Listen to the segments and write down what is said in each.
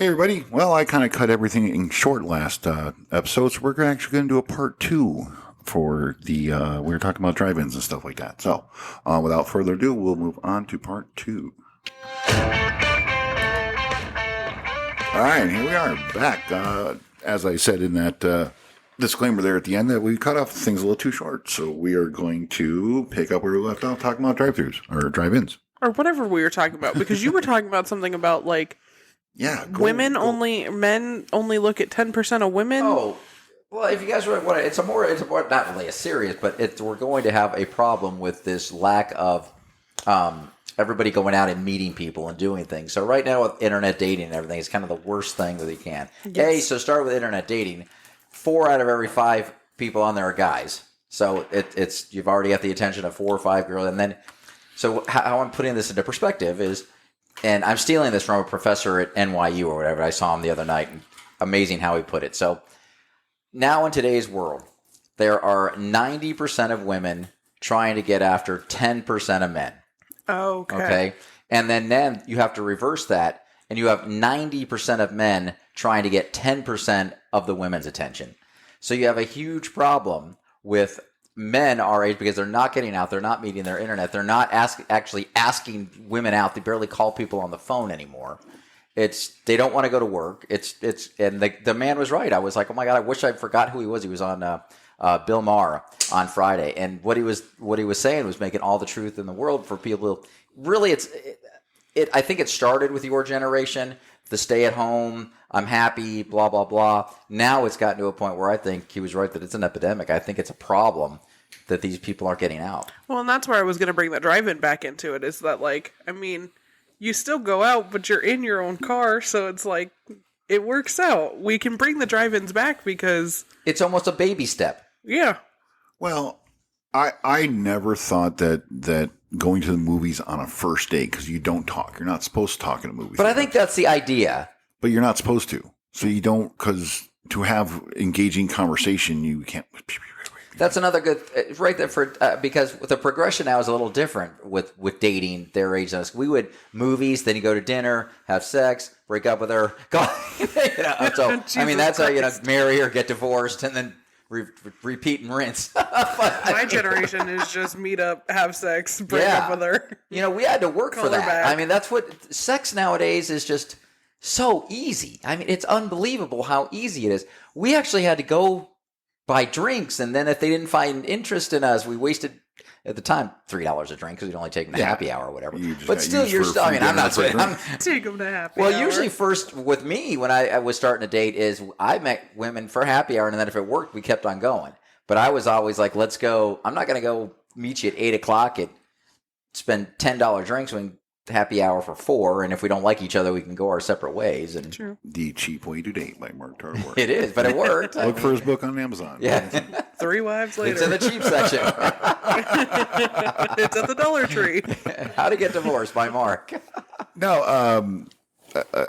Hey everybody. Well, I kind of cut everything in short last episode, so we're actually going to do a part 2 for the, we were talking about drive-ins and stuff like that. So, without further ado, we'll move on to part 2. Alright, here we are, back. As I said in that disclaimer there at the end, that we cut off things a little too short, so we are going to pick up where we left off talking about drive-thrus, or drive-ins. Or whatever we were talking about, because you were talking about something about, like, men only look at 10% of women. Oh, well, if you guys want, it's a more not really a serious, but we're going to have a problem with this lack of everybody going out and meeting people and doing things. So right now with internet dating and everything, it's kind of the worst thing that you can. Yes. So start with internet dating. 4 out of every 5 people on there are guys. So it's you've already got the attention of 4 or 5 girls, and then so how I'm putting this into perspective is. And I'm stealing this from a professor at NYU or whatever. I saw him the other night. And amazing how he put it. So now in today's world, there are 90% of women trying to get after 10% of men. Okay. And then you have to reverse that. And you have 90% of men trying to get 10% of the women's attention. So you have a huge problem with men our age because they're not getting out, they're not meeting their internet, they're not actually asking women out. They barely call people on the phone anymore. They don't want to go to work. And the man was right. I was like, oh my god, I wish I forgot who he was. He was on Bill Maher on Friday, and what he was saying was making all the truth in the world for people. Really, I think it started with your generation, the stay at home. I'm happy, blah, blah, blah. Now it's gotten to a point where I think he was right that it's an epidemic. I think it's a problem that these people aren't getting out. Well, and that's where I was going to bring the drive-in back into it, is that, like, I mean, you still go out, but you're in your own car, so it's like, it works out. We can bring the drive-ins back because... It's almost a baby step. Yeah. Well, I never thought that going to the movies on a first date, because you don't talk. You're not supposed to talk in a movie. But I think that's the idea. But you're not supposed to. So you don't, because to have engaging conversation, you can't. That's another good, right there for, because the progression now is a little different with dating their age. We would movies, then you go to dinner, have sex, break up with her. So, I mean, that's how, marry or get divorced and then repeat and rinse. My generation is just meet up, have sex, break up with her. We had to work for that. Back. I mean, that's what sex nowadays is just. So easy. I mean, it's unbelievable how easy it is. We actually had to go buy drinks, and then if they didn't find interest in us, we wasted, at the time, $3 a drink because we'd only take them to happy hour or whatever. But still, you're still, I mean, I'm not saying. Take them to happy hour. Well, usually first with me, when I was starting a date, is I met women for happy hour, and then if it worked, we kept on going. But I was always like, let's go. I'm not going to go meet you at 8 o'clock and spend $10 drinks when happy hour for 4, and if we don't like each other, we can go our separate ways. And True. The Cheap Way to Date by Mark Tarver. It is, but it worked. Look for his book on Amazon. Yeah. 3 wives later. It's in the cheap section. It's at the Dollar Tree. How to Get Divorced by Mark. No,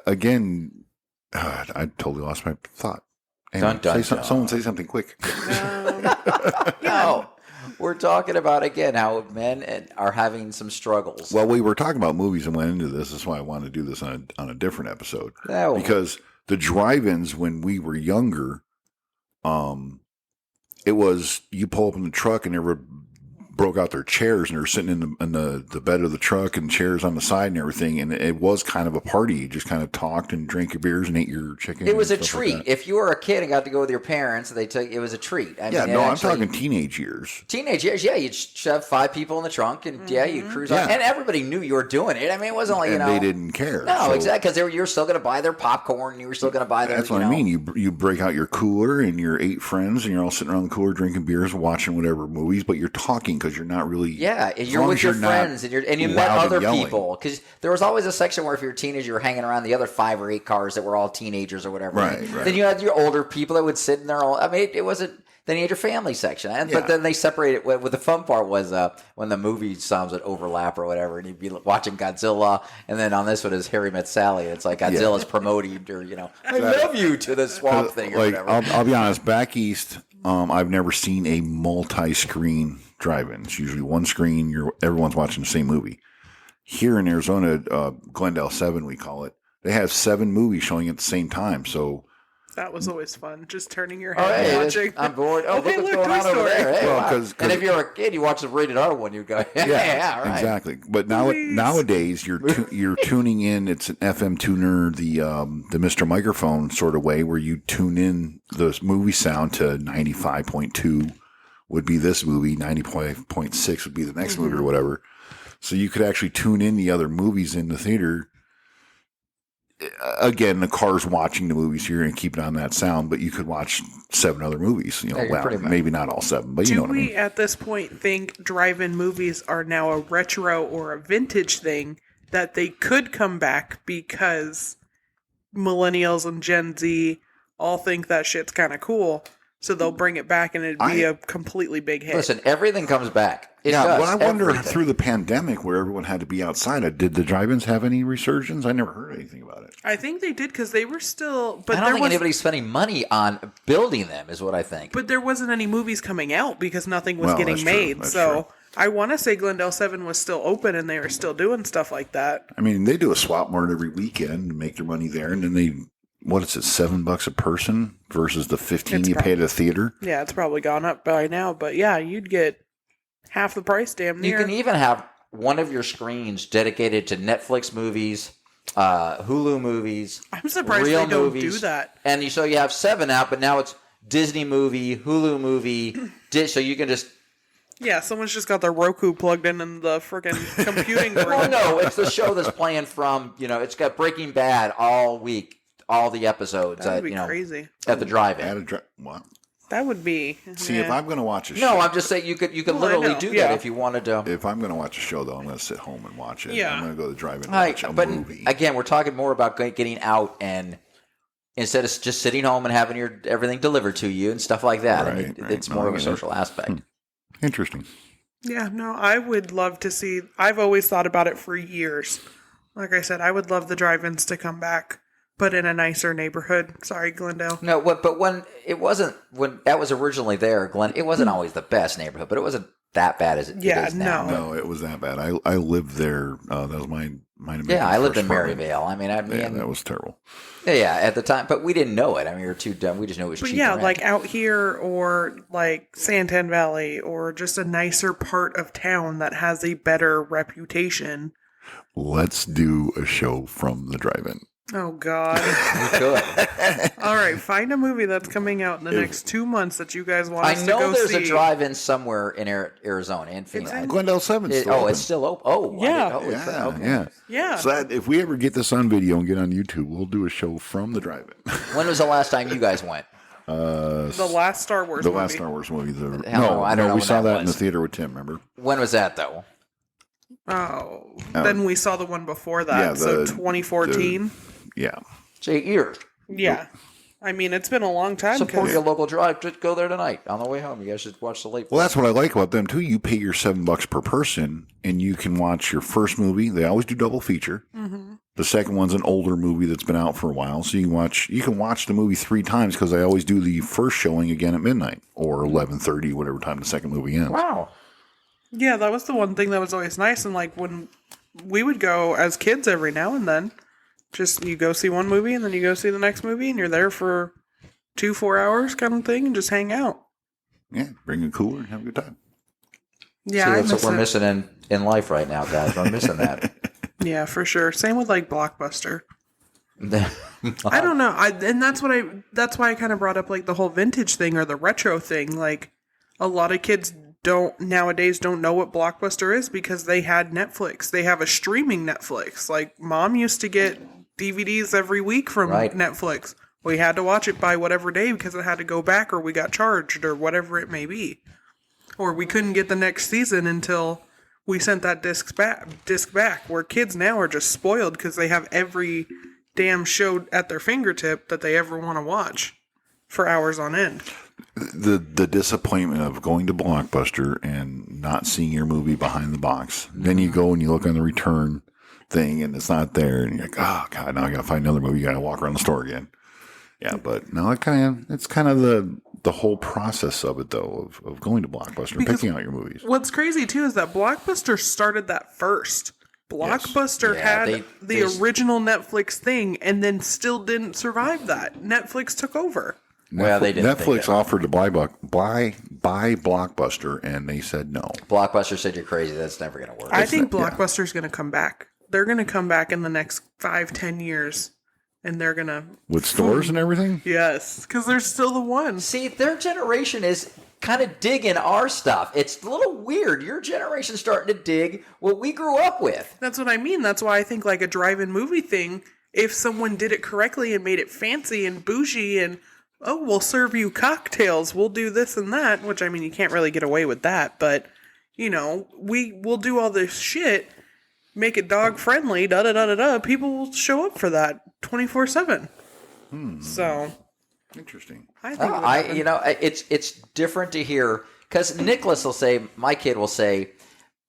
again, I totally lost my thought. Anyway, someone say something quick. No. We're talking about, again, how men are having some struggles. Well, we were talking about movies and went into this. That's why I wanted to do this on a different episode. Oh. Because the drive-ins when we were younger, it was you pull up in the truck and everybody broke out their chairs and they're sitting in the bed of the truck and chairs on the side and everything. And it was kind of a party. You just kind of talked and drank your beers and ate your chicken. It was a treat. Like if you were a kid and got to go with your parents, it was a treat. I'm talking teenage years. Teenage years, yeah. You'd shove 5 people in the trunk and you'd cruise on. And everybody knew you were doing it. I mean, it wasn't like, they didn't care. No, exactly. Because you were still going to buy their popcorn. You were still going to buy their, That's what I mean. You break out your cooler and your 8 friends and you're all sitting around the cooler drinking beers, watching whatever movies, but you're talking because you're not really... Yeah, you're with your friends and you met other people. Because there was always a section where if you're a teenager, you're hanging around the other 5 or 8 cars that were all teenagers or whatever. Right. Then you had your older people that would sit in their own... I mean, it wasn't... Then you had your family section. But then they separated... What the fun part was when the movie songs would overlap or whatever, and you'd be watching Godzilla, and then on this one is Harry Met Sally. It's like Godzilla's promoting, or, I love you to the swamp thing or whatever. I'll be honest, back east, I've never seen a multi-screen drive-in. It's usually one screen. Everyone's watching the same movie. Here in Arizona, Glendale 7, we call it. they have 7 movies showing at the same time. So That was always fun. Just turning your Oh, head hey, and watching. I'm bored. Oh, Okay, look what's look, going Toy on over Story. there. Hey, Well, wow. 'cause- And if you're a kid, you watch the rated R one, you go, yeah, right. exactly. But nowadays you're tuning in. It's an FM tuner, the Mr. Microphone sort of way, where you tune in the movie sound to 95.2 would be this movie, 90.6 would be the next movie or whatever. So you could actually tune in the other movies in the theater. Again, the car's watching the movies. You're going to keep it on that sound, but you could watch 7 other movies. Yeah, you're pretty much- maybe not all 7, but you know Do what I we mean. at this point think drive-in movies are now a retro or a vintage thing that they could come back because millennials and Gen Z all think that shit's kind of cool, so they'll bring it back and it'd be a completely big hit. Listen, everything comes back. It Yeah, does. but I wonder Everything. through the pandemic where everyone had to be outside, did the drive-ins have any resurgence? I never heard anything about it. I think they did because they were still, but I don't there think was, anybody's spending money on building them, is what I think. but there wasn't any movies coming out because nothing was Well, getting that's true. made. That's So true. I want to say Glendale 7 was still open and they were still doing stuff like that. I mean, they do a swap mart every weekend and make their money there, and then they, what is it, $7 a person versus the 15 It's you pay at a theater? Yeah, it's probably gone up by now, but yeah, you'd get half the price, damn You near. can even have one of your screens dedicated to Netflix movies, Hulu movies. I'm surprised real they don't movies. do that. And so you have 7 out, but now it's Disney movie, Hulu movie. So you can just. Yeah, someone's just got their Roku plugged in the freaking computing room. Well, no, it's the show that's playing from. It's got Breaking Bad all week, all the episodes. That would be at, crazy. at the drive-in. What? That would be. See, yeah. if I'm going to watch a No, show, I'm just saying you could Well, I literally know, do yeah. that if you wanted to. if I'm going to watch a show, though, I'm going to sit home and watch it. Yeah. I'm going to go to the drive-in and Right, watch a but movie. again, we're talking more about getting out and instead of just sitting home and having your everything delivered to you and stuff like that. I mean, Right, right. it's No, more I of a get it. social aspect. Interesting. Yeah, no, I would love to see. I've always thought about it for years. Like I said, I would love the drive-ins to come back, but in a nicer neighborhood. Sorry, Glendale. No, but when that was originally there, Glenn, it wasn't always the best neighborhood, but it wasn't that bad as it Yeah, is now. no. No, it was that bad. I lived there. That was my Yeah, I lived in Maryvale. Maryvale. I mean, Yeah, that was terrible. yeah, at the time, but we didn't know it. I mean, we were too dumb. We just knew it was But cheap. yeah, rent. like out here or like Santan Valley or just a nicer part of town that has a better reputation. Let's do a show from the drive-in. Oh, God. we could. All right, find a movie that's coming out in the next 2 months that you guys want I us to know go there's see. a drive-in somewhere in Arizona, in Phoenix. in- Glendale 7's still open. It's still open. Oh, Yeah. it's Yeah, okay. yeah. Yeah. So that if we ever get this on video and get on YouTube, we'll do a show from the drive-in. When was the last time you guys went? The last Star Wars The movie. last Star Wars movie. Hell no, I don't know we when saw that that in the was. theater with Tim. Remember? When was that though? Oh. Then we saw the one before that. Yeah, so the- 2014. Yeah. It's 8 years. Yeah. I mean, it's been a long time. Support 'cause- your local drive. Just go there tonight on the way home. You guys should watch the late. Well, that's what I like about them too. You pay your $7 per person, and you can watch your first movie. They always do double feature. Mm-hmm. The second one's an older movie that's been out for a while, so you can watch the movie 3 times because I always do the first showing again at midnight or 11:30, whatever time the second movie ends. Wow. Yeah, that was the one thing that was always nice. And like when we would go as kids every now and then, just you go see one movie and then you go see the next movie and you're there for 2-4 hours kind of thing and just hang out. Yeah, bring a cooler and have a good time. Yeah, See, I that's what miss we're it. missing in life right now, guys. We're missing that. Yeah, for sure. Same with like Blockbuster. I don't know. And that's why I kind of brought up like the whole vintage thing or the retro thing. Like a lot of kids nowadays don't know what Blockbuster is because they had Netflix. They have a streaming Netflix. Like mom used to get DVDs every week from Right. Netflix. We had to watch it by whatever day because it had to go back or we got charged or whatever it may be. Or we couldn't get the next season until we sent that disc back. Where kids now are just spoiled because they have every damn show at their fingertip that they ever want to watch for hours on end. The disappointment of going to Blockbuster and not seeing your movie behind the box. Then you go and you look on the return thing and it's not there, and you're like, oh god, now I gotta find another movie. You gotta walk around the store again. Yeah, but no, it's kind of the whole process of it though, of going to Blockbuster and Because picking out your movies. What's crazy too is that Blockbuster started that first. Blockbuster Yeah, had the original Netflix thing and then still didn't survive that. Netflix took over. Well, they didn't think Netflix offered to buy Blockbuster, and they said no. Blockbuster said you're crazy. That's never going to work. I think Blockbuster's going to come back. They're going to come back in the next 5-10 years, and they're going to... With stores and everything? Yes, because they're still the ones. See, their generation is kind of digging our stuff. It's a little weird. Your generation's starting to dig what we grew up with. That's what I mean. That's why I think like a drive-in movie thing, if someone did it correctly and made it fancy and bougie and, oh, we'll serve you cocktails, we'll do this and that, which, I mean, you can't really get away with that, but, you know, we'll do all this shit, make it dog-friendly, da-da-da-da-da, people will show up for that 24/7. So... Interesting. It's different to hear because Nicholas will say, my kid will say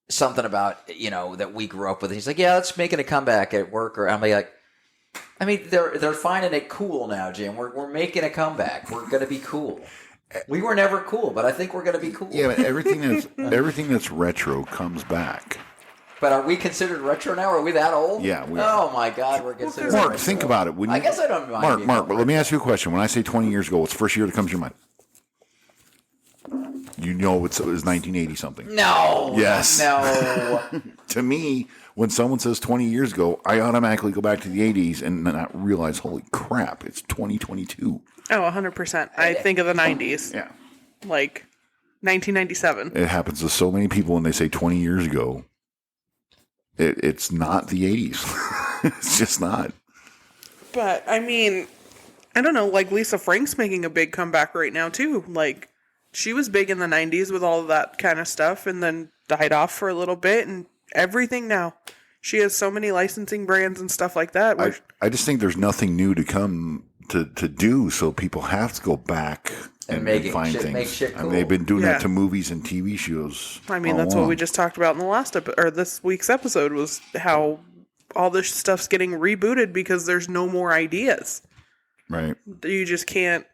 something about that we grew up with. He's like, yeah, let's making a comeback at work, or I'm like, I mean, they're finding it cool now, Jim. We're making a comeback. We're gonna be cool. We were never cool, but I think we're gonna be cool. Yeah, but everything that's retro comes back. But are we considered retro now? Are we that old? Yeah, we are. Oh my God, we're considered. Mark, retro. think about it. I guess I don't mind. Mark, but let me ask you a question. When I say 20 years ago, what's the first year that comes to your mind? You know it was 1980 something. No. Yes. No. To me, when someone says 20 years ago, I automatically go back to the 80s and then I realize, holy crap, it's 2022. Oh, 100%. I think of the 90s. Yeah. Like 1997. It happens to so many people when they say 20 years ago. It's not the 80s. It's just not. But, I mean, I don't know, like Lisa Frank's making a big comeback right now, too. Like, she was big in the 90s with all of that kind of stuff and then died off for a little bit and everything now. She has so many licensing brands and stuff like that. I just think there's nothing new to come to do, so people have to go back and find things. Make shit cool. I mean, they've been doing that to movies and TV shows. I mean, that's what we just talked about in the last this week's episode was how all this stuff's getting rebooted because there's no more ideas. Right. You just can't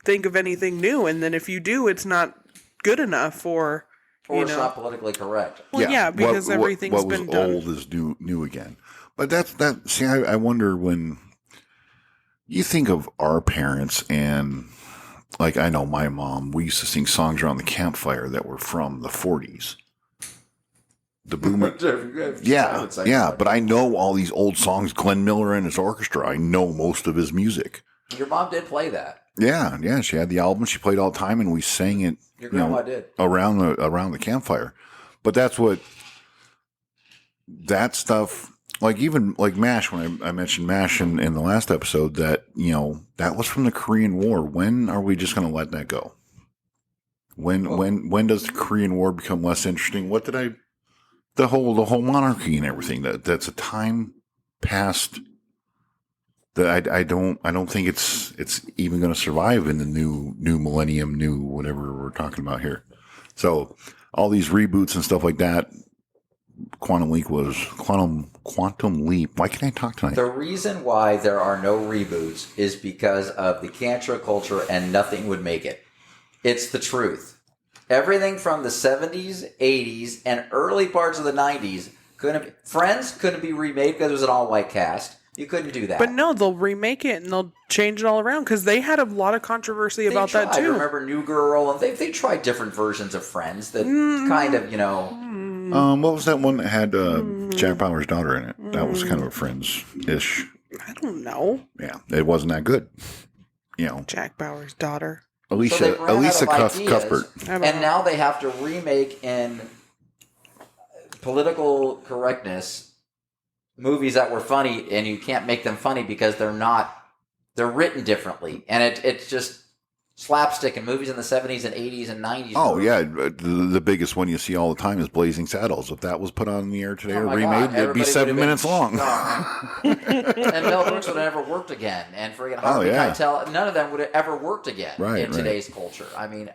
think of anything new, and then if you do, it's not good enough, or it's not politically correct. Well, yeah, because everything's been done. What was old is new again. But that. See, I wonder when you think of our parents and. Like, I know my mom, we used to sing songs around the campfire that were from the 40s. The boomer. Yeah, but I know all these old songs, Glenn Miller and his orchestra. I know most of his music. Your mom did play that. Yeah, she had the album. She played all the time, and we sang it. Your grandma did. Around the campfire. But that stuff... Like even like MASH, when I mentioned MASH in the last episode, that that was from the Korean War. When are we just going to let that go? When does the Korean War become less interesting? The whole monarchy and everything that's a time past that I don't think it's even going to survive in the new millennium, new whatever we're talking about here. So all these reboots and stuff like that. Quantum Leap. Why can't I talk tonight? The reason why there are no reboots is because of the cancel culture and nothing would make it. It's the truth. Everything from the 70s, 80s, and early parts of the 90s Friends couldn't be remade because it was an all-white cast. You couldn't do that. But no, they'll remake it and they'll change it all around because they had a lot of controversy about that too. I remember New Girl, and they tried different versions of Friends that kind of, what was that one that had Jack Bauer's daughter in it? That was kind of a Friends-ish. I don't know. Yeah, it wasn't that good. Jack Bauer's daughter. Alicia Cuthbert. And now they have to remake in political correctness movies that were funny, and you can't make them funny because they're written differently. And it's just slapstick in movies in the 70s and 80s and 90s. Oh, yeah. The biggest one you see all the time is Blazing Saddles. If that was put on the air today or remade, it'd be 7 minutes long. And Mel Brooks would have never worked again. And friggin' Harvey Keitel, none of them would have ever worked again in today's culture. I mean,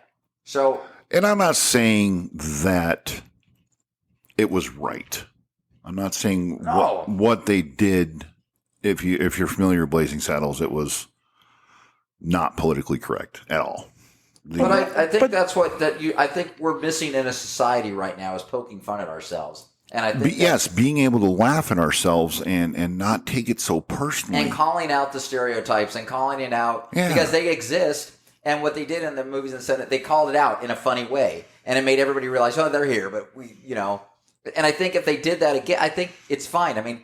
so... And I'm not saying that it was right. I'm not saying what they did. If you're familiar with Blazing Saddles, it was not politically correct at all. I think that's what I think we're missing in a society right now is poking fun at ourselves. And I think yes, being able to laugh at ourselves and not take it so personally. and calling out the stereotypes and calling it out because they exist. And what they did in the movies and Senate, they called it out in a funny way. And it made everybody realize, oh, they're here. But and I think if they did that again, I think it's fine. I mean,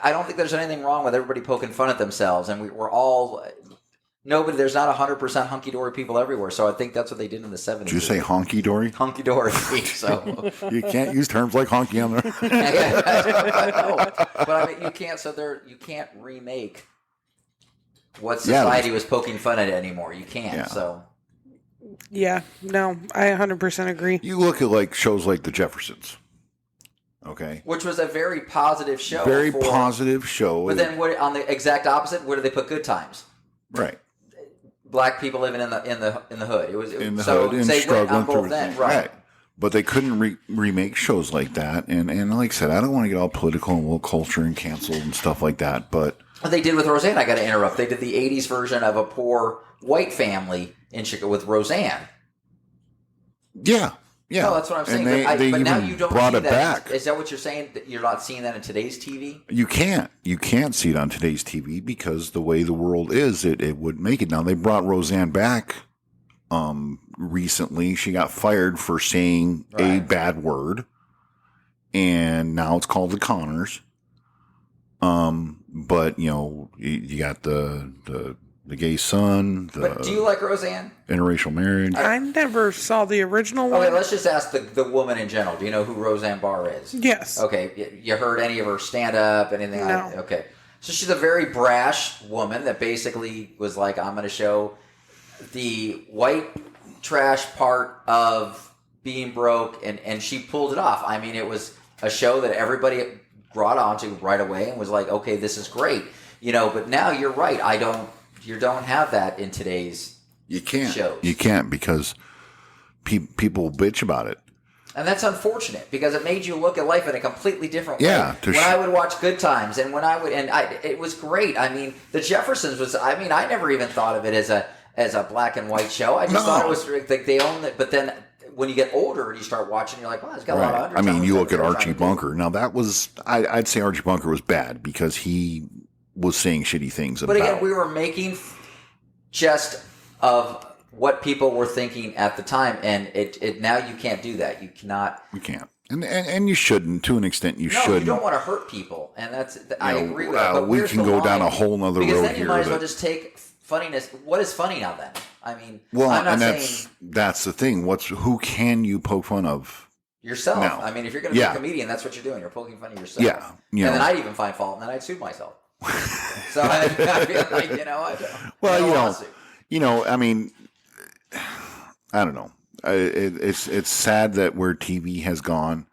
I don't think there's anything wrong with everybody poking fun at themselves. And we're all... there's not 100% hunky-dory people everywhere. So I think that's what they did in the 70s. Did you say honky-dory? Hunky-dory. So you can't use terms like honky on there. No, but I mean, you can't remake what society was poking fun at anymore. You can't. Yeah. So Yeah, no, I 100% agree. You look at like shows like The Jeffersons. Okay. which was a very positive show. Very positive show. But then on the exact opposite, where do they put Good Times? Right. Black people living in the hood. It was In the so hood and they went on struggling through both ends, it. right? But they couldn't remake shows like that. And like I said, I don't want to get all political and woke culture and canceled and stuff like that. But What they did with Roseanne, I got to interrupt. They did the 80s version of a poor white family in Chicago with Roseanne. yeah. No, that's what I'm saying. And they but now even you don't brought see it that. back. Is that what you're saying? That you're not seeing that in today's TV? You can't see it on today's TV because the way the world is, it would make it. Now they brought Roseanne back recently. She got fired for saying a bad word, and now it's called The Conners. But you got the gay son, But do you like Roseanne? interracial marriage. I never saw the original one. Okay, let's just ask the woman in general. Do you know who Roseanne Barr is? Yes. Okay, you heard any of her stand-up, anything like No. that? Okay. So she's a very brash woman that basically was like, I'm going to show the white trash part of being broke, and she pulled it off. I mean, it was a show that everybody brought onto right away and was like, okay, this is great. But now you're right. You don't have that in today's shows. You can't because people bitch about it. And that's unfortunate because it made you look at life in a completely different way. Yeah, when I would watch Good Times and it was great. I mean, The Jeffersons I never even thought of it as a black and white show. I just thought it was like they owned it. But then when you get older and you start watching, you're like, well, it's got a lot of I undertones. mean, you look at They're Archie trying to do. Bunker. Now that was, I'd say Archie Bunker was bad because he was saying shitty things But about. again, we were making jest of what people were thinking at the time, and it now you can't do that. You cannot. We can't, and you shouldn't. To an extent, you No, shouldn't. you don't want to hurt people, and that's I agree with that. But we where's can the go down line? a whole nother because road then you here might as well that- just take funniness. What is funny now then? I mean, well, I'm not and saying that's the thing. Who can you poke fun of? yourself. No. I mean, if you're going to be a comedian, that's what you're doing. You're poking fun of yourself. Yeah, and then I'd even find fault, and then I'd sue myself. So I feel like I mean, I don't know. It's sad that where TV has gone.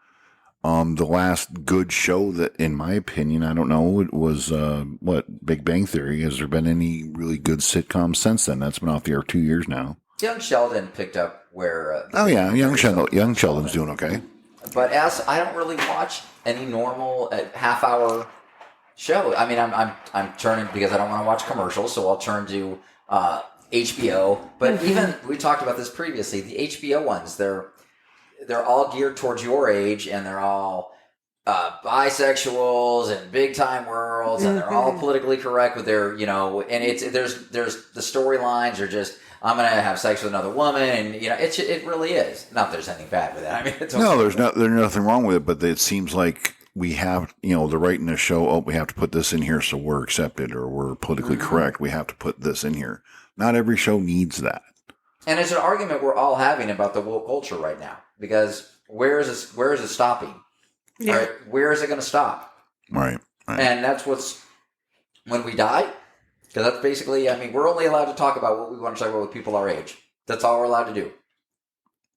The last good show that, in my opinion, I don't know, it was Big Bang Theory. Has there been any really good sitcoms since then? That's been off the air 2 years now. Young Sheldon picked up where. Young Sheldon's doing okay. But I don't really watch any normal half-hour show. I mean, I'm turning because I don't want to watch commercials, so I'll turn to HBO. But even we talked about this previously. The HBO ones, they're all geared towards your age, and they're all bisexuals and big time worlds, and they're all politically correct with their, and there's the storylines are just, I'm gonna have sex with another woman, and it really is. Not that there's anything bad with it. I mean, it's okay. No, there's nothing wrong with it, but it seems like we have, they're writing a show. Oh, we have to put this in here so we're accepted or we're politically correct. We have to put this in here. Not every show needs that. And it's an argument we're all having about the woke culture right now, because where is it stopping? Yeah. Right? Where is it going to stop? Right. And that's when we die, because that's basically, I mean, we're only allowed to talk about what we want to talk about with people our age. That's all we're allowed to do.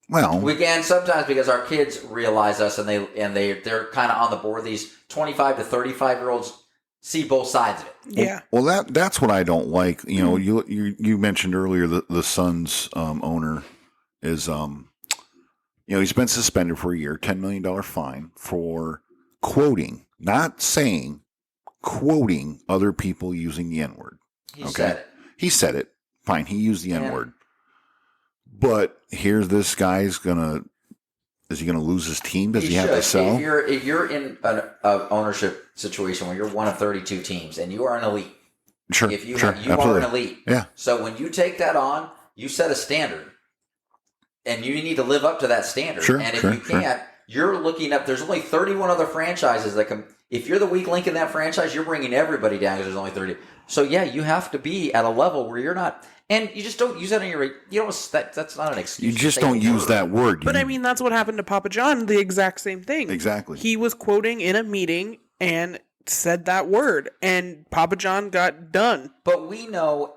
Well, We can sometimes because our kids realize us and they're kind of on the board. These 25 to 35-year-olds see both sides of it. Yeah. well, that's what I don't like. You mentioned earlier that the Suns owner is, he's been suspended for a year, $10 million fine for quoting, not saying, quoting other people using the N-word. He said it. He said it. Fine. He used the Yeah. N-word. But here's this guy's going to Is he going to lose his team? Does he You have to should. sell? If you're in an ownership situation where you're one of 32 teams and you are an elite, Sure, if you sure, you are absolutely. an elite, Yeah. So when you take that on, you set a standard, and you need to live up to that standard. Sure, and if sure, you can't, you're looking up. There's only 31 other franchises that can. If you're the weak link in that franchise, you're bringing everybody down because there's only 30. So yeah, you have to be at a level where you're not, and you just don't use that on your. You don't. That's not an excuse. You to just say don't the use word. that word. But You- I mean, that's what happened to Papa John. The exact same thing. Exactly. He was quoting in a meeting and said that word, and Papa John got done. But we know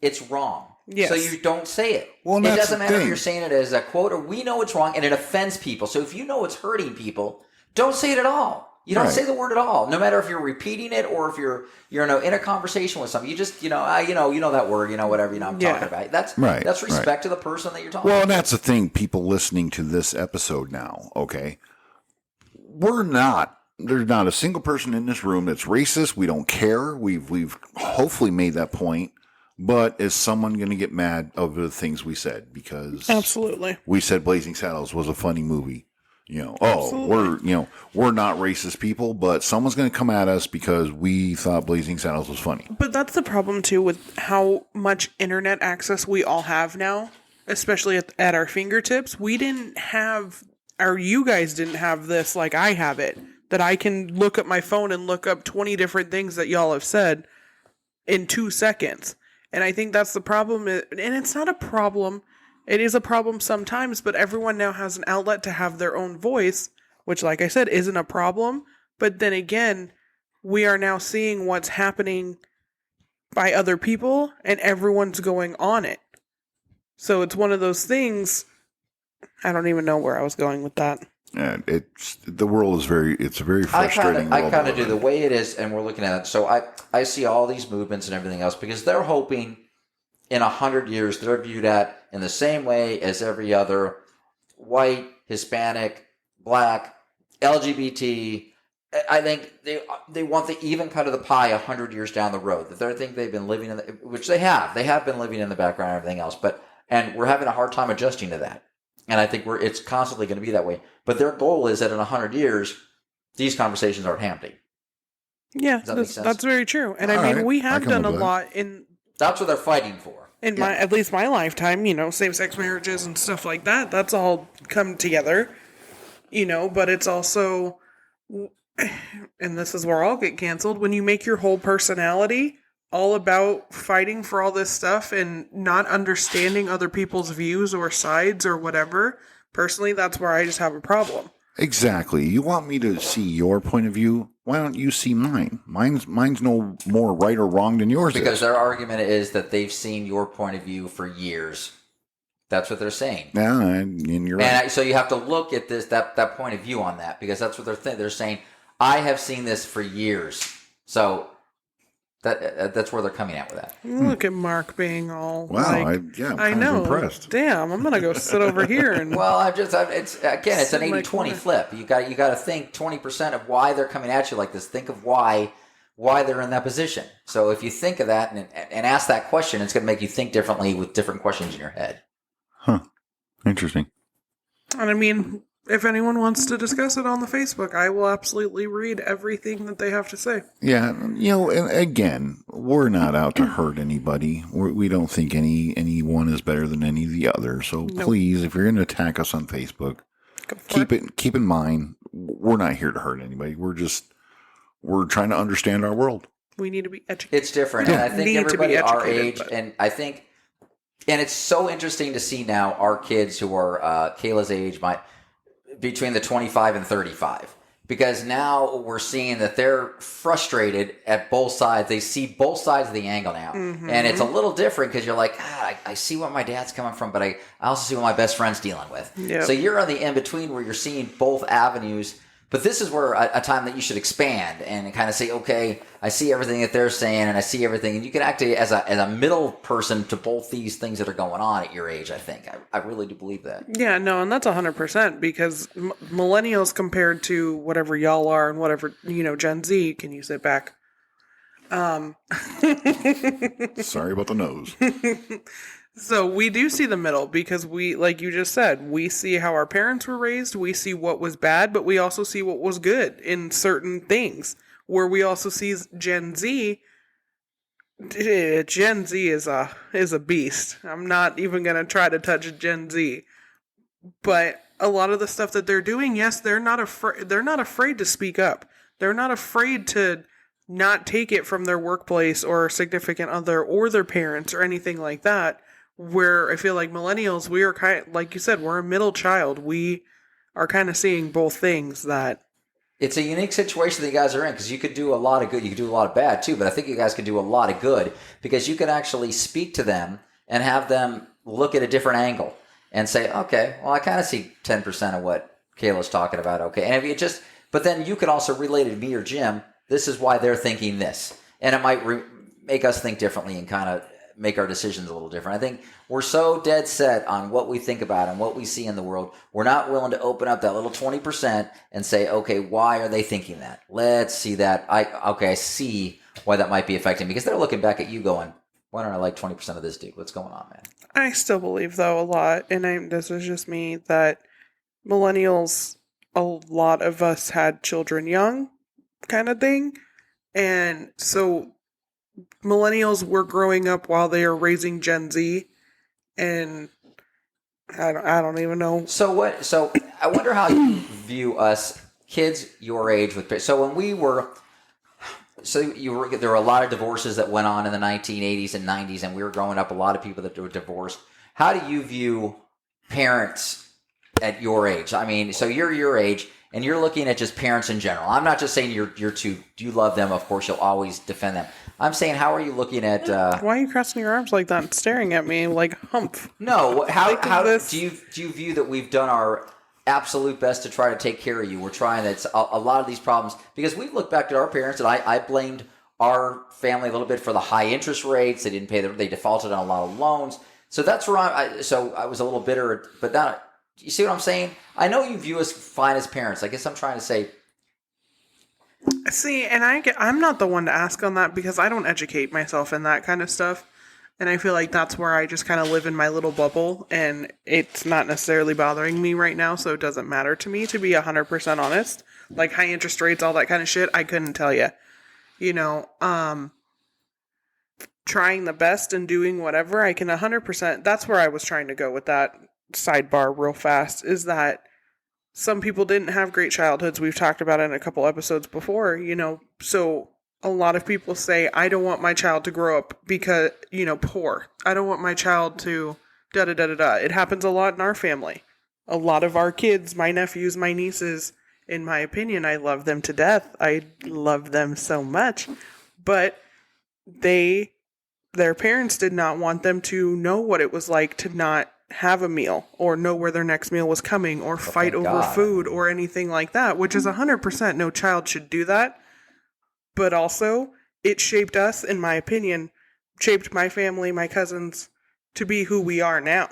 it's wrong. Yes. So you don't say it. Well, it that's doesn't the matter if thing. you're saying it as a quote or we know it's wrong and it offends people. So if you know it's hurting people, don't say it at all. You don't Right. say the word at all. No matter if you're repeating it or if you're in a conversation with somebody. You just you know that word, whatever, I'm Yeah. talking about. That's Right, That's respect right. to the person that you're talking Well, to. and that's the thing. People listening to this episode now, okay? There's not a single person in this room that's racist. We don't care. We've hopefully made that point. But is someone going to get mad over the things we said? Because Absolutely. we said Blazing Saddles was a funny movie. We're not racist people, but someone's going to come at us because we thought Blazing Saddles was funny. But that's the problem too with how much internet access we all have now, especially at our fingertips. We didn't have, or you guys didn't have this like I have it, that I can look at my phone and look up 20 different things that y'all have said in 2 seconds. And I think that's the problem. And it's not a problem. It is a problem sometimes, but everyone now has an outlet to have their own voice, which, like I said, isn't a problem. But then again, we are now seeing what's happening by other people, and everyone's going on it. So it's one of those things. I don't even know where I was going with that. And the world is it's a very frustrating I world. kind of do the way it is, and we're looking at it. So I see all these movements and everything else because they're hoping in 100 years they're viewed at in the same way as every other white, Hispanic, black, LGBT. I think they want the even cut of the pie 100 years down the road. That they think they've been living in, which they have. They have been living in the background and everything else, and we're having a hard time adjusting to that. And I think it's constantly going to be that way. But their goal is that in 100 years, these conversations aren't happening. Yeah, Does that make sense? that's very true. And All I mean, right. we I have can done a live with that. lot in That's what they're fighting for. my at least my lifetime, same-sex marriages and stuff like that. That's all come together, but it's also, and this is where I'll get canceled, when you make your whole personality all about fighting for all this stuff and not understanding other people's views or sides or whatever. Personally, that's where I just have a problem. Exactly. You want me to see your point of view? Why don't you see mine? Mine's no more right or wrong than yours Because is. their argument is that they've seen your point of view for years. That's what they're saying. Yeah, and you're right. And so you have to look at that point of view on that because that's what they're saying. I have seen this for years. So that's where they're coming at with that. Look at Mark being all Wow, like, I'm I kind know. of impressed. Damn, I'm gonna go sit over here and Well, it's an Sit in my 80-20 corner. flip. You got to think 20% of why they're coming at you like this. Think of why they're in that position. So if you think of that and ask that question, it's going to make you think differently with different questions in your head. Interesting. And I mean, if anyone wants to discuss it on the Facebook, I will absolutely read everything that they have to say. Yeah, and again, we're not out to hurt anybody. We don't think anyone is better than any of the other. So please, if you're going to attack us on Facebook, Go for it. keep in mind we're not here to hurt anybody. We're trying to understand our world. We need to be educated. It's different. Yeah. And I think Need to be everybody our educated, age, but- and I think, and it's so interesting to see now our kids who are Kayla's age, between the 25 and 35. Because now we're seeing that they're frustrated at both sides. They see both sides of the angle now. Mm-hmm. And it's a little different because you're like, I see what my dad's coming from, but I also see what my best friend's dealing with. Yep. So you're on the in-between where you're seeing both avenues. But this is where a time that you should expand and kind of say, okay, I see everything that they're saying and I see everything. And you can act as a middle person to both these things that are going on at your age, I think. I really do believe that. Yeah, no, and that's 100% because millennials compared to whatever y'all are and whatever, Gen Z, can you sit back? Sorry about the nose. So we do see the middle because we, like you just said, we see how our parents were raised. We see what was bad, but we also see what was good in certain things. Where we also see Gen Z. Gen Z is a beast. I'm not even gonna try to touch Gen Z. But a lot of the stuff that they're doing, yes, they're not afraid. They're not afraid to speak up. They're not afraid to not take it from their workplace or significant other or their parents or anything like that. Where I feel like millennials, we are kind of, like you said, we're a middle child. We are kind of seeing both things that. It's a unique situation that you guys are in because you could do a lot of good. You could do a lot of bad too, but I think you guys could do a lot of good because you can actually speak to them and have them look at a different angle and say, okay, well, I kind of see 10% of what Kayla's talking about. Okay. And if you just, but then you can also relate it to me or Jim. This is why they're thinking this. And it might make us think differently and kind of make our decisions a little different. I think we're so dead set on what we think about and what we see in the world. We're not willing to open up that little 20% and say, okay, why are they thinking that? Let's see that. I see why that might be affecting me because they're looking back at you going, why don't I like 20% of this dude? What's going on, man? I still believe, though, a lot, and this is just me, that millennials, a lot of us had children young, kind of thing. And so millennials were growing up while they are raising Gen Z, and I don't even know. So I wonder how you view us kids your age with. So when we were, there were a lot of divorces that went on in the 1980s and 90s, and we were growing up. A lot of people that were divorced. How do you view parents at your age? I mean, so you're your age, and you're looking at just parents in general. I'm not just saying you're too. Do you love them? Of course, you'll always defend them. I'm saying, how are you looking at? Why are you crossing your arms like that and staring at me like humph? No, how do you view that we've done our absolute best to try to take care of you? We're trying. That's a lot of these problems because we've looked back at our parents, and I blamed our family a little bit for the high interest rates. They didn't pay. They defaulted on a lot of loans. So that's where I was a little bitter, but not. You see what I'm saying? I know you view us fine as parents. I guess I'm trying to say. See, and I'm not the one to ask on that because I don't educate myself in that kind of stuff. And I feel like that's where I just kind of live in my little bubble, and it's not necessarily bothering me right now, so it doesn't matter to me, to be 100% honest. Like high interest rates, all that kind of shit, I couldn't tell you. You know, trying the best and doing whatever I can 100%. That's where I was trying to go with that sidebar real fast, is that some people didn't have great childhoods. We've talked about it in a couple episodes before, you know, so a lot of people say, I don't want my child to grow up because, you know, poor. I don't want my child to da-da-da-da-da. It happens a lot in our family. A lot of our kids, my nephews, my nieces, in my opinion, I love them to death. I love them so much. But their parents did not want them to know what it was like to not have a meal or know where their next meal was coming or fight over food or anything like that, which is 100% no child should do that. But also, it shaped us, in my opinion, shaped my family, my cousins, to be who we are now,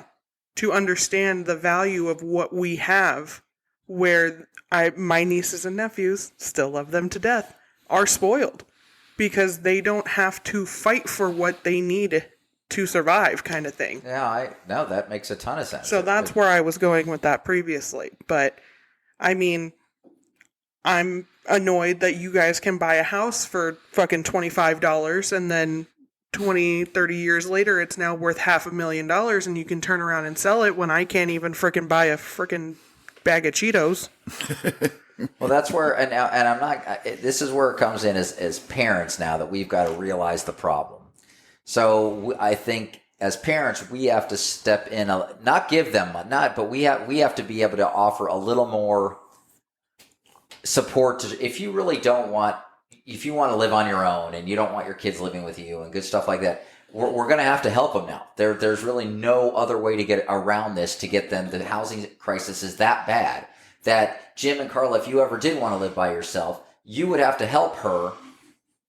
to understand the value of what we have, where my nieces and nephews, still love them to death, are spoiled because they don't have to fight for what they need to survive, kind of thing. Yeah, that makes a ton of sense. So that's where I was going with that previously. But, I mean, I'm annoyed that you guys can buy a house for fucking $25 and then 20, 30 years later it's now worth $500,000 and you can turn around and sell it when I can't even frickin' buy a frickin' bag of Cheetos. Well, that's where, and I'm not, this is where it comes in as parents now that we've got to realize the problem. So I think as parents, we have to step in, not give them, but we have to be able to offer a little more support if you really don't want, if you want to live on your own and you don't want your kids living with you and good stuff like that, we're going to have to help them now. There's really no other way to get around this, to get them. The housing crisis is that bad that Jim and Carla, if you ever did want to live by yourself, you would have to help her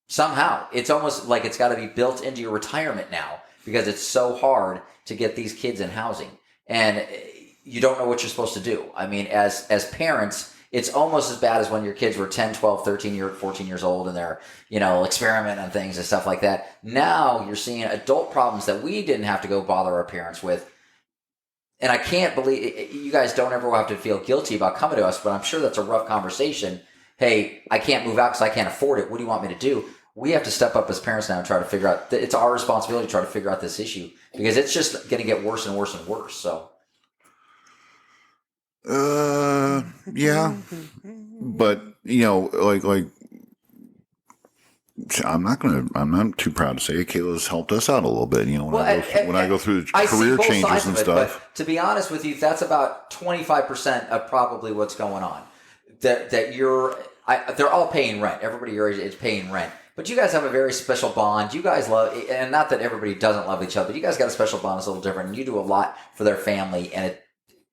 somehow. It's almost like it's got to be built into your retirement now because it's so hard to get these kids in housing and you don't know what you're supposed to do. I mean, as parents, it's almost as bad as when your kids were 10, 12, 14 years old and they're, experimenting on things and stuff like that. Now you're seeing adult problems that we didn't have to go bother our parents with. And I can't believe you guys don't ever have to feel guilty about coming to us, but I'm sure that's a rough conversation. Hey, I can't move out because I can't afford it. What do you want me to do? We have to step up as parents now and try to figure out. It's our responsibility to try to figure out this issue because it's just going to get worse and worse and worse. So, yeah, but like I'm not too proud to say Kayla's helped us out a little bit. When I go through the career changes and stuff. But to be honest with you, that's about 25% of probably what's going on. They're all paying rent. Everybody your age is paying rent. But you guys have a very special bond. You guys love, and not that everybody doesn't love each other, but you guys got a special bond. It's a little different. And you do a lot for their family, and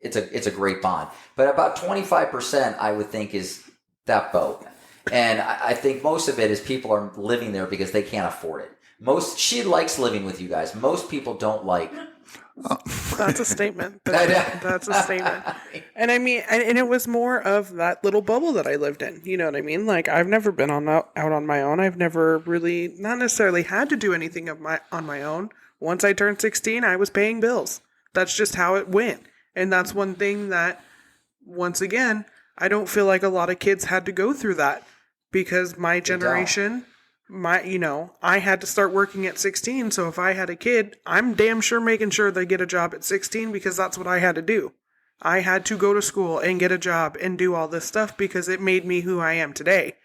it's a great bond. But about 25%, I would think, is that boat. And I think most of it is people are living there because they can't afford it. She likes living with you guys. Most people don't like. That's a statement. That's a statement. And I mean, and it was more of that little bubble that I lived in. You know what I mean? Like, I've never been out on my own. I've never really, not necessarily had to do anything on my own. Once I turned 16, I was paying bills. That's just how it went. And that's one thing that, once again, I don't feel like a lot of kids had to go through that. Because my generation, I had to start working at 16. So if I had a kid, I'm damn sure making sure they get a job at 16 because that's what I had to do. I had to go to school and get a job and do all this stuff because it made me who I am today.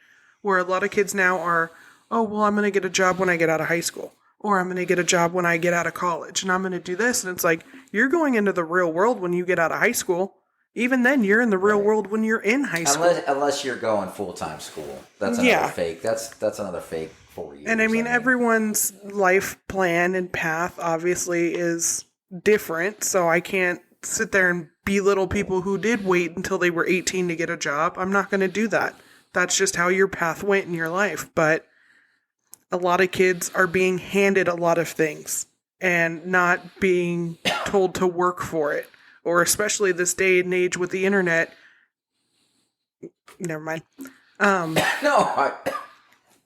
Where a lot of kids now are, oh, well, I'm going to get a job when I get out of high school. Or I'm going to get a job when I get out of college. And I'm going to do this. And it's like, you're going into the real world when you get out of high school. Even then, you're in the real world when you're in high school. Unless you're going full-time school. That's another fake. That's another fake 4 years. And I mean, everyone's life plan and path obviously is different. So I can't sit there and belittle people who did wait until they were 18 to get a job. I'm not going to do that. That's just how your path went in your life. But a lot of kids are being handed a lot of things and not being told to work for it. Or especially this day and age with the internet. Never mind. It'd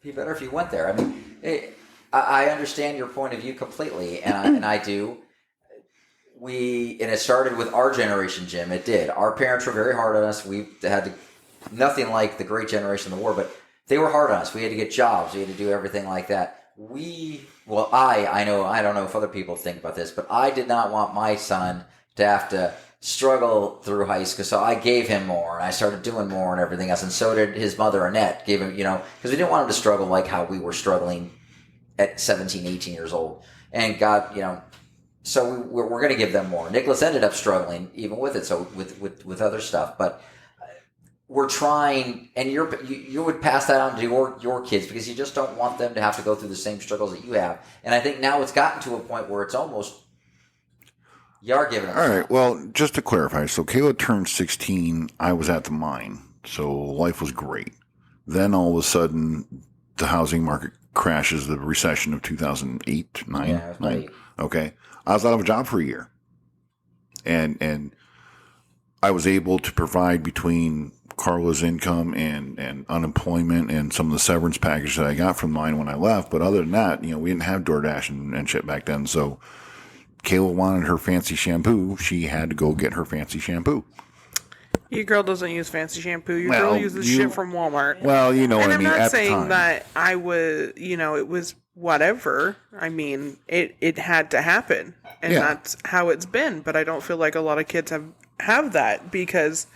be better if you went there. I mean, I understand your point of view completely, and I do. And it started with our generation, Jim. It did. Our parents were very hard on us. We had nothing like the great generation of the war, but they were hard on us. We had to get jobs. We had to do everything like that. I don't know if other people think about this, but I did not want my son to have to struggle through high school. So I gave him more, and I started doing more and everything else. And so did his mother, Annette, gave him, because we didn't want him to struggle like how we were struggling at 17, 18 years old. And God, so we're going to give them more. Nicholas ended up struggling even with it, so with other stuff. But we're trying, and you would pass that on to your kids because you just don't want them to have to go through the same struggles that you have. And I think now it's gotten to a point where it's almost, you are giving them. All right. Well, just to clarify, so Kayla turned 16. I was at the mine, so life was great. Then all of a sudden, the housing market crashes. The recession of 2008, 9. Yeah, 9. Okay, I was out of a job for a year, and I was able to provide between Carla's income and unemployment and some of the severance package that I got from mine when I left. But other than that, we didn't have DoorDash and shit back then, so. Kayla wanted her fancy shampoo. She had to go get her fancy shampoo. Your girl doesn't use fancy shampoo. Your girl uses shit from Walmart. Well, you know what I mean. I'm not saying that I was, it was whatever. I mean, it had to happen. And that's how it's been. But I don't feel like a lot of kids have that because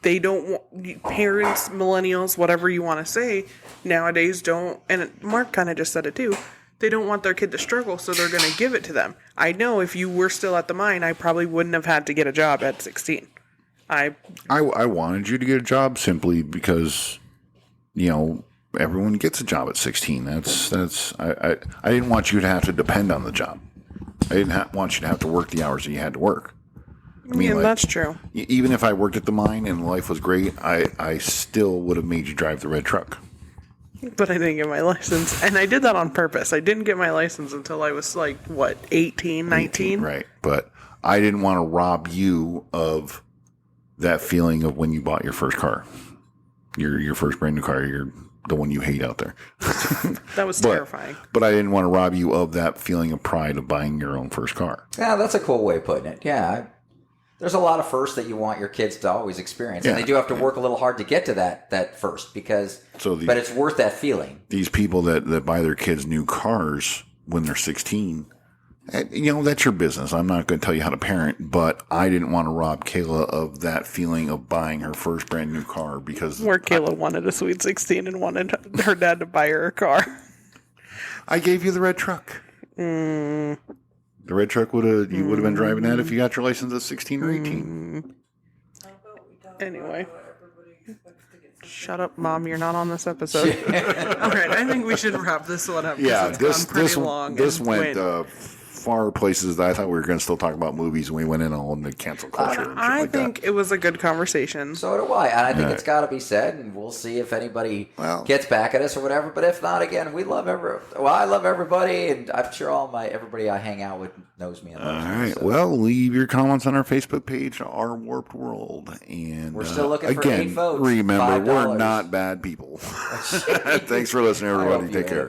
they don't want, parents, millennials, whatever you want to say, nowadays don't, and Mark kind of just said it too, they don't want their kid to struggle, so they're going to give it to them. I know if you were still at the mine, I probably wouldn't have had to get a job at 16. I wanted you to get a job simply because, everyone gets a job at 16. I didn't want you to have to depend on the job. I didn't want you to have to work the hours that you had to work. I mean, that's true. Even if I worked at the mine and life was great, I still would have made you drive the red truck. But I didn't get my license. And I did that on purpose. I didn't get my license until I was 18, 19? 18, right. But I didn't want to rob you of that feeling of when you bought your first car, your first brand new car, the one you hate out there. That was terrifying. But I didn't want to rob you of that feeling of pride of buying your own first car. Yeah, that's a cool way of putting it. Yeah. There's a lot of firsts that you want your kids to always experience. And they do have to work a little hard to get to that first but it's worth that feeling. These people that buy their kids new cars when they're 16, that's your business. I'm not going to tell you how to parent, but I didn't want to rob Kayla of that feeling of buying her first brand new car because... Where Kayla wanted a sweet 16 and wanted her dad to buy her a car. I gave you the red truck. The red truck you would have been driving that if you got your license at 16 or 18. Anyway. Shut up, Mom. You're not on this episode. All right, I think we should wrap this one up. Yeah, this went far places that I thought we were going to still talk about movies, and we went in on the cancel culture. I think it was a good conversation. So do I. And I think it's got to be said, and we'll see if anybody gets back at us or whatever. But if not, again, I love everybody, and I'm sure everybody I hang out with knows me. And loves me. All right. So. Well, leave your comments on our Facebook page, Our Warped World, and we're still looking for 8 votes. Remember, $5. we're not bad people. Thanks for listening, everybody. Take care.